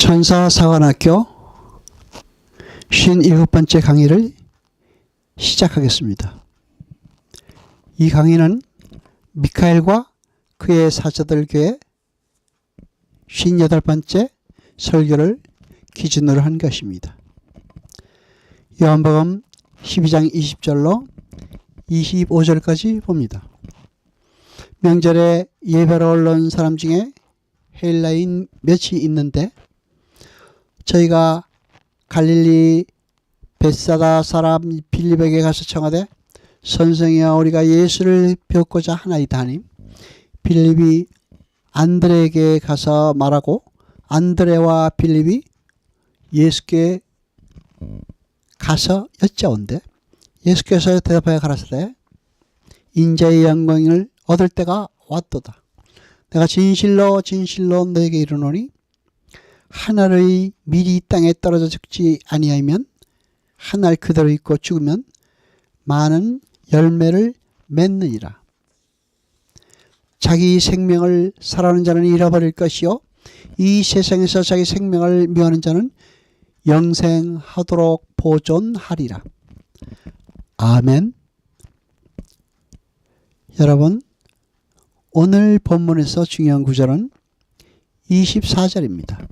천사사관학교 57번째 강의를 시작하겠습니다. 이 강의는 미카엘과 그의 사자들 교회 58번째 설교를 기준으로 한 것입니다. 요한복음 12장 20절로 25절까지 봅니다. 명절에 예배로 올라온 사람 중에 헬라인 몇이 있는데 저희가 갈릴리 벳사다 사람 빌립에게 가서 청하되 선생이여 우리가 예수를 뵙고자 하나이다 하니 빌립이 안드레에게 가서 말하고 안드레와 빌립이 예수께 가서 여짜온대 예수께서 대답하여 가라사대 인자의 영광을 얻을 때가 왔도다. 내가 진실로 진실로 너에게 이르노니 하늘의 밀이 땅에 떨어져 죽지 아니하면 한 알 그대로 있고 죽으면 많은 열매를 맺느니라. 자기 생명을 사랑하는 자는 잃어버릴 것이요 이 세상에서 자기 생명을 미워하는 자는 영생하도록 보존하리라. 아멘. 여러분, 오늘 본문에서 중요한 구절은 24절입니다.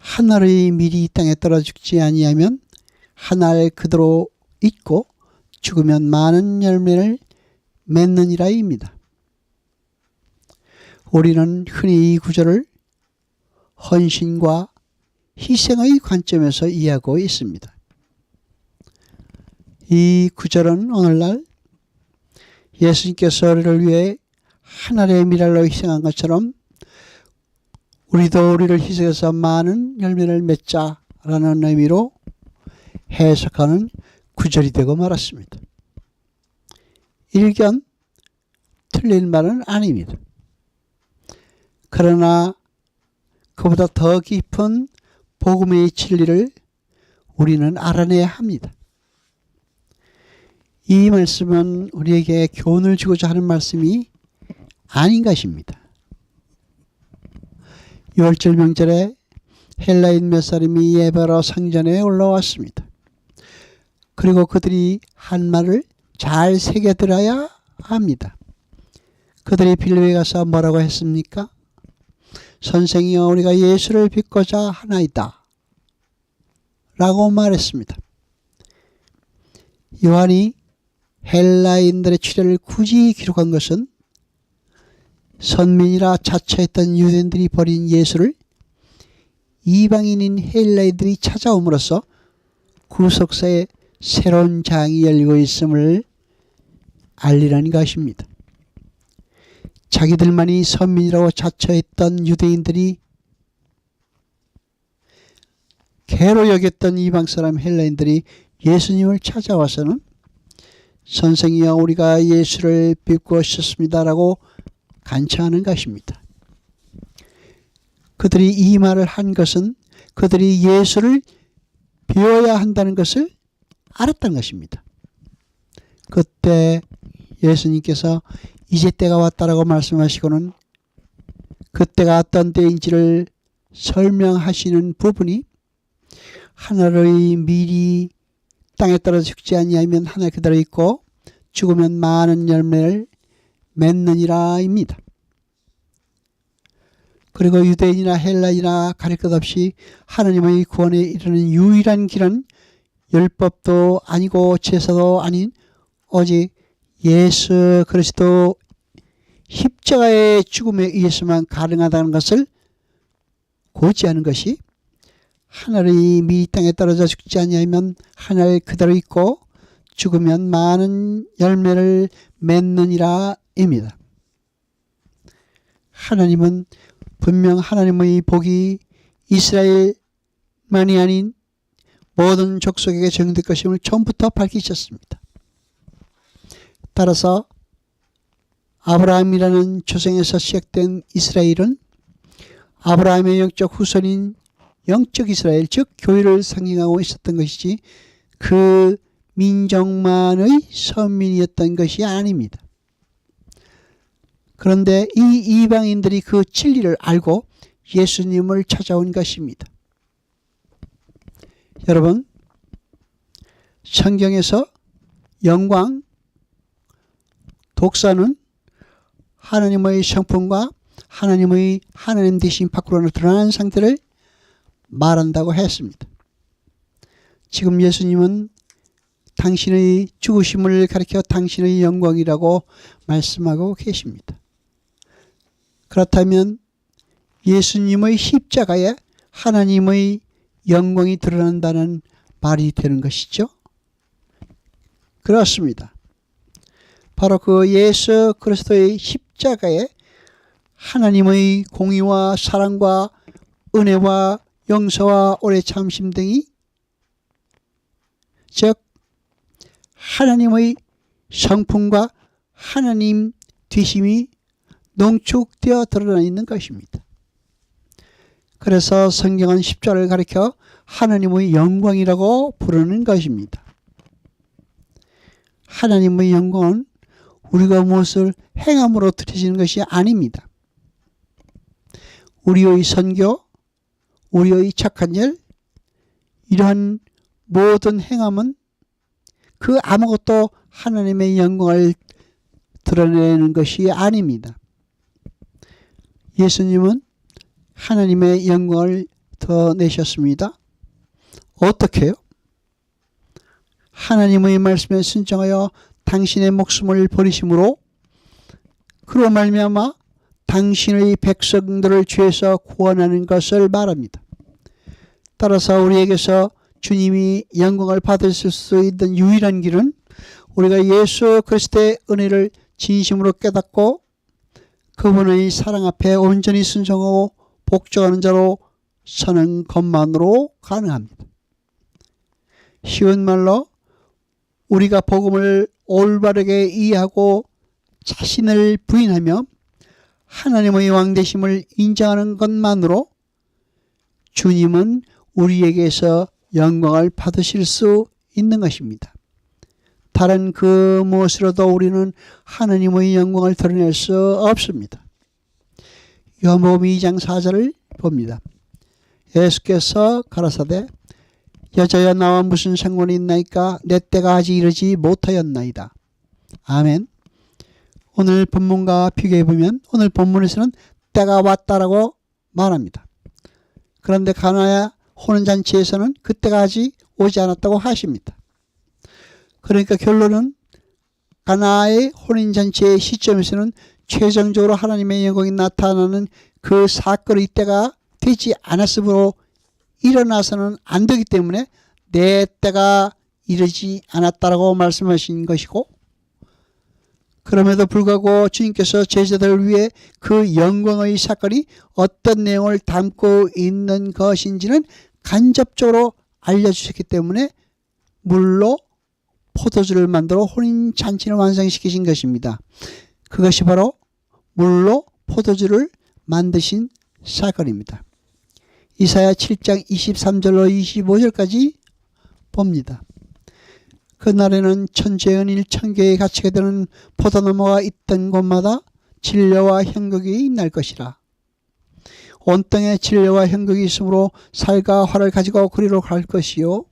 하늘의 밀이 땅에 떨어져 죽지 아니하면 한 알 그대로 있고 죽으면 많은 열매를 맺느니라입니다. 우리는 흔히 이 구절을 헌신과 희생의 관점에서 이해하고 있습니다. 이 구절은 오늘날 예수님께서 우리를 위해 하늘의 밀알로 희생한 것처럼 우리도 우리를 희생해서 많은 열매를 맺자라는 의미로 해석하는 구절이 되고 말았습니다. 일견 틀린 말은 아닙니다. 그러나 그보다 더 깊은 복음의 진리를 우리는 알아내야 합니다. 이 말씀은 우리에게 교훈을 주고자 하는 말씀이 아닌 것입니다. 6월절 명절에 헬라인 몇 사람이 예배로 성전에 올라왔습니다. 그리고 그들이 한 말을 잘 새겨들어야 합니다. 그들이 빌립에 가서 뭐라고 했습니까? 선생이여 우리가 예수를 뵙고자 하나이다 라고 말했습니다. 요한이 헬라인들의 출애를 굳이 기록한 것은 선민이라 자처했던 유대인들이 버린 예수를 이방인인 헬라인들이 찾아옴으로써 구속사의 새로운 장이 열리고 있음을 알리라는 것입니다. 자기들만이 선민이라고 자처했던 유대인들이 개로 여겼던 이방 사람 헬라인들이 예수님을 찾아와서는 선생이여 우리가 예수를 뵙고 싶습니다라고 간청하는 것입니다. 그들이 이 말을 한 것은 그들이 예수를 배워야 한다는 것을 알았다는 것입니다. 그때 예수님께서 이제 때가 왔다라고 말씀하시고는 그때가 어떤 때인지를 설명하시는 부분이 하늘의 밀이 땅에 떨어져 죽지 아니하면 하늘 그대로 있고 죽으면 많은 열매를 맺느니라입니다. 그리고 유대인이나 헬라인이나 가릴 것 없이 하나님의 구원에 이르는 유일한 길은 율법도 아니고 제사도 아닌 오직 예수 그리스도 십자가의 죽음에 의해서만 가능하다는 것을 고지하는 것이 하늘의 밀이 땅에 떨어져 죽지 아니하면 하늘 그대로 있고 죽으면 많은 열매를 맺느니라입니다. 하나님은 분명 하나님의 복이 이스라엘만이 아닌 모든 족속에게 적용될 것임을 처음부터 밝히셨습니다. 따라서 아브라함이라는 조상에서 시작된 이스라엘은 아브라함의 영적 후손인 영적 이스라엘 즉 교회를 상징하고 있었던 것이지 그 민족만의 선민이었던 것이 아닙니다. 그런데 이 이방인들이 그 진리를 알고 예수님을 찾아온 것입니다. 여러분, 성경에서 영광, 독사는 하나님의 성품과 하나님 되신 밖으로 드러나는 상태를 말한다고 했습니다. 지금 예수님은 당신의 죽으심을 가리켜 당신의 영광이라고 말씀하고 계십니다. 그렇다면 예수님의 십자가에 하나님의 영광이 드러난다는 말이 되는 것이죠. 그렇습니다. 바로 그 예수 그리스도의 십자가에 하나님의 공의와 사랑과 은혜와 용서와 오래 참심 등이, 즉 하나님의 성품과 하나님 되심이 농축되어 드러나 있는 것입니다. 그래서 성경은 십자가를 가리켜 하나님의 영광이라고 부르는 것입니다. 하나님의 영광은 우리가 무엇을 행함으로 드려지는 것이 아닙니다. 우리의 선교, 우리의 착한 일, 이러한 모든 행함은 그 아무것도 하나님의 영광을 드러내는 것이 아닙니다. 예수님은 하나님의 영광을 더 내셨습니다. 어떻게요? 하나님의 말씀에 순종하여 당신의 목숨을 버리심으로 그로 말미암아 당신의 백성들을 죄에서 구원하는 것을 말합니다. 따라서 우리에게서 주님이 영광을 받으실 수 있는 유일한 길은 우리가 예수 그리스도의 은혜를 진심으로 깨닫고 그분의 사랑 앞에 온전히 순종하고 복종하는 자로 서는 것만으로 가능합니다. 쉬운 말로 우리가 복음을 올바르게 이해하고 자신을 부인하며 하나님의 왕되심을 인정하는 것만으로 주님은 우리에게서 영광을 받으실 수 있는 것입니다. 다른 그 무엇으로도 우리는 하나님의 영광을 드러낼 수 없습니다. 요한복음 2장 4절을 봅니다. 예수께서 가라사대 여자여 나와 무슨 상관이 있나이까 내 때가 아직 이르지 못하였나이다. 아멘. 오늘 본문과 비교해 보면 오늘 본문에서는 때가 왔다라고 말합니다. 그런데 가나의 혼인잔치에서는 그때가 아직 오지 않았다고 하십니다. 그러니까 결론은 가나의 혼인잔치의 시점에서는 최종적으로 하나님의 영광이 나타나는 그 사건의 때가 되지 않았으므로 일어나서는 안 되기 때문에 내 때가 이르지 않았다라고 말씀하신 것이고, 그럼에도 불구하고 주님께서 제자들을 위해 그 영광의 사건이 어떤 내용을 담고 있는 것인지는 간접적으로 알려주셨기 때문에 물로 포도주를 만들어 혼인잔치를 완성시키신 것입니다. 그것이 바로 물로 포도주를 만드신 사건입니다. 이사야 7장 23절로 25절까지 봅니다. 그날에는 천재은일 천개의 가치가 되는 포도나무가 있던 곳마다 진려와 형극이 날 것이라. 온 땅에 진려와 형극이 있으므로 살과 활을 가지고 그리로 갈 것이요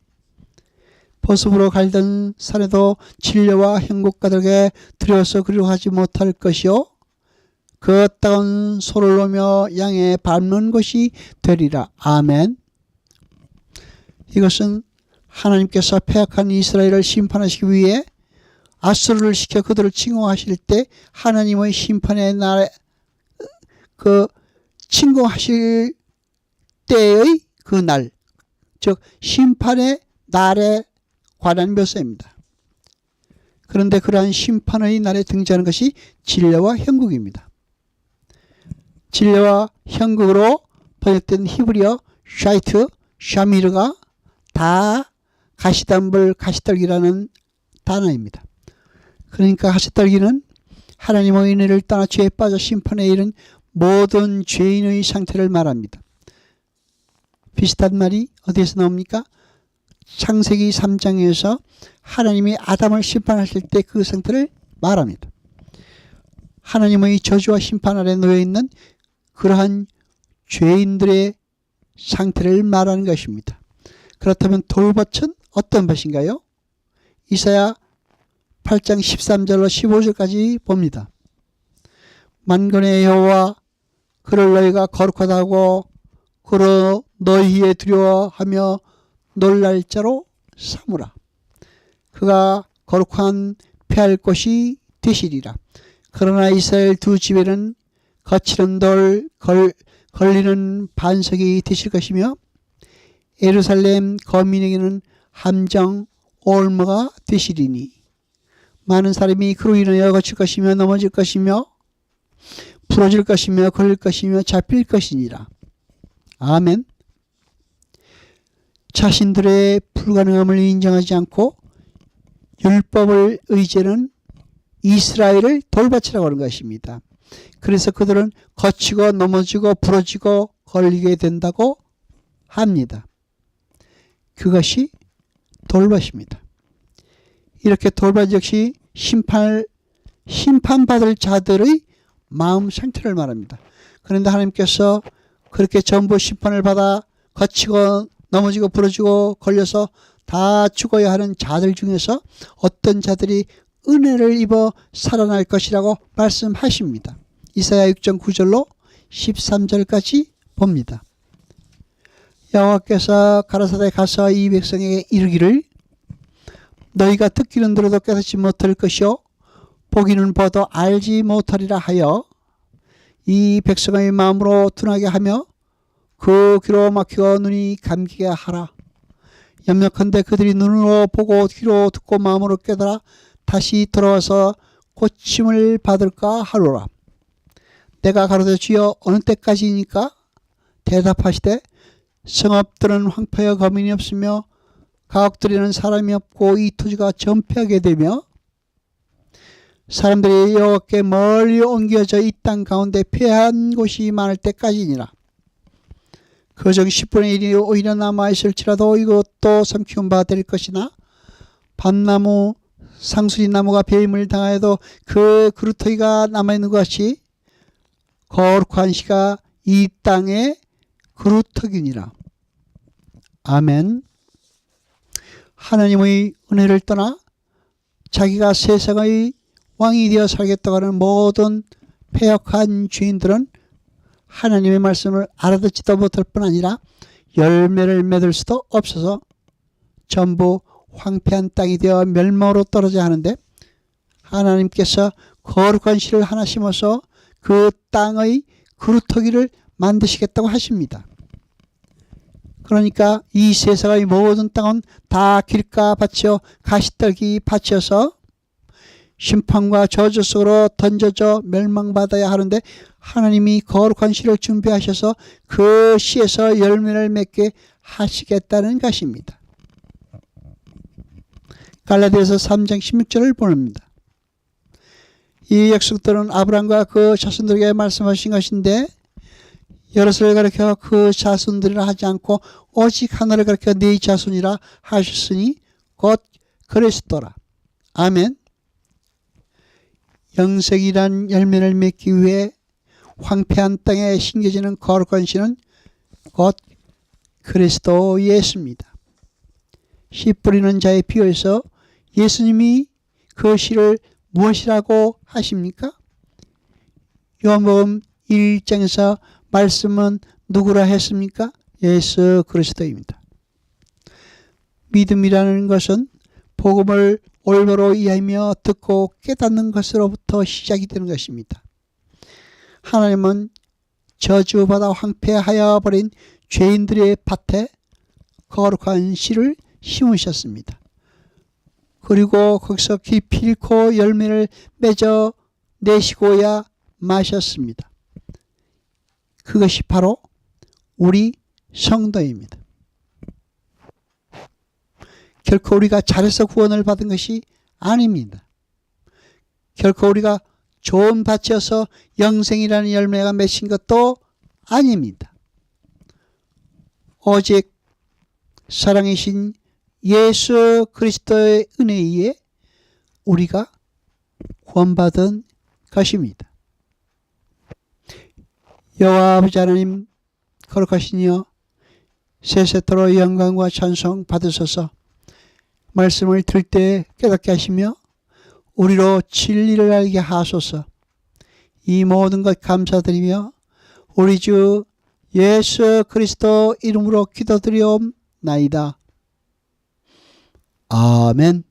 보습으로 갈던 산에도 진려와 형극가들에게 들여서 그리로 가지 못할 것이요 그 따가운 소를 놓으며 양에 밟는 것이 되리라. 아멘. 이것은 하나님께서 패역한 이스라엘을 심판하시기 위해 아수르를 시켜 그들을 침공하실 때 하나님의 심판의 날에 그 침공하실 때의 그 날, 즉 심판의 날에 관한 묘사입니다. 그런데 그러한 심판의 날에 등장하는 것이 진려와 형극입니다. 진려와 형극으로 번역된 히브리어 샤이트, 샤미르가 다 가시덤불, 가시떨기라는 단어입니다. 그러니까 가시떨기는 하나님의 은혜를 떠나 죄에 빠져 심판에 이른 모든 죄인의 상태를 말합니다. 비슷한 말이 어디에서 나옵니까? 창세기 3장에서 하나님이 아담을 심판하실 때 그 상태를 말합니다. 하나님의 저주와 심판 아래 놓여 있는 그러한 죄인들의 상태를 말하는 것입니다. 그렇다면 돌밭은 어떤 밭인가요? 이사야 8장 13절로 15절까지 봅니다. 만군의 여호와 그를 너희가 거룩하다고 그로 너희의 두려워하며 놀랄 자로 삼으라. 그가 거룩한 패할 곳이 되시리라. 그러나 이스라엘 두 집에는 거칠은 돌 걸리는 반석이 되실 것이며 예루살렘 거민에게는 함정 올무가 되시리니 많은 사람이 그로 인하여 거칠 것이며 넘어질 것이며 부러질 것이며 걸릴 것이며 잡힐 것이니라. 아멘. 자신들의 불가능함을 인정하지 않고 율법을 의지하는 이스라엘을 돌밭이라고 하는 것입니다. 그래서 그들은 거치고 넘어지고 부러지고 걸리게 된다고 합니다. 그것이 돌밭입니다. 이렇게 돌밭 역시 심판받을 자들의 마음 상태를 말합니다. 그런데 하나님께서 그렇게 전부 심판을 받아 거치고 넘어지고 부러지고 걸려서 다 죽어야 하는 자들 중에서 어떤 자들이 은혜를 입어 살아날 것이라고 말씀하십니다. 이사야 6장 9절로 13절까지 봅니다. 여호와께서 가라사대 가서 이 백성에게 이르기를 너희가 듣기는 들어도 깨닫지 못할 것이요 보기는 봐도 알지 못하리라 하여 이 백성의 마음으로 둔하게 하며 그 귀로 막히고 눈이 감기게 하라. 염려컨대 그들이 눈으로 보고 귀로 듣고 마음으로 깨달아 다시 돌아와서 고침을 받을까 하노라. 내가 가로되 주여 어느 때까지니까? 대답하시되 성읍들은 황폐하여 거민이 없으며 가옥들에는 사람이 없고 이 토지가 전폐하게 되며 사람들이 여호와께 멀리 옮겨져 이 땅 가운데 폐한 곳이 많을 때까지니라. 그중 10분의 1이 오히려 남아있을지라도 이것도 삼키운 바 될 것이나 밤나무 상수리나무가 배임을 당하여도 그 그루터기가 남아있는 것 같이 거룩한 시가 이 땅의 그루터기니라. 아멘. 하나님의 은혜를 떠나 자기가 세상의 왕이 되어 살겠다고 하는 모든 패역한 죄인들은 하나님의 말씀을 알아듣지도 못할 뿐 아니라 열매를 맺을 수도 없어서 전부 황폐한 땅이 되어 멸망으로 떨어져야 하는데 하나님께서 거룩한 씨를 하나 심어서 그 땅의 그루터기를 만드시겠다고 하십니다. 그러니까 이 세상의 모든 땅은 다 길가밭이요 가시떨기 밭이어서 심판과 저주 속으로 던져져 멸망받아야 하는데 하나님이 거룩한 씨를 준비하셔서 그 씨에서 열매를 맺게 하시겠다는 것입니다. 갈라디아서 3장 16절을 보냅니다. 이 약속들은 아브라함과 그 자손들에게 말씀하신 것인데 여럿을 가리켜 그 자손들이라 하지 않고 오직 하나를 가리켜 네 자손이라 하셨으니 곧 그리스도라. 아멘. 영생이란 열매를 맺기 위해 황폐한 땅에 심겨지는 거룩한 씨는 곧 그리스도 예수입니다. 씨 뿌리는 자의 비유에서 예수님이 그 씨를 무엇이라고 하십니까? 요한복음 1장에서 말씀은 누구라 했습니까? 예수 그리스도입니다. 믿음이라는 것은 복음을 올바로 이해하며 듣고 깨닫는 것으로부터 시작이 되는 것입니다. 하나님은 저주받아 황폐하여 버린 죄인들의 밭에 거룩한 씨를 심으셨습니다. 그리고 거기서 깊이 잃고 열매를 맺어 내시고야 마셨습니다. 그것이 바로 우리 성도입니다. 결코 우리가 잘해서 구원을 받은 것이 아닙니다. 결코 우리가 좋은 밭이어서 영생이라는 열매가 맺힌 것도 아닙니다. 오직 사랑이신 예수 그리스도의 은혜에 의해 우리가 구원받은 것입니다. 여호와 아버지 하나님, 거룩하신 이여 세세토록 영광과 찬송 받으소서. 말씀을 들을 때 깨닫게 하시며 우리로 진리를 알게 하소서. 이 모든 것 감사드리며 우리 주 예수 그리스도 이름으로 기도드리옵나이다. 아멘.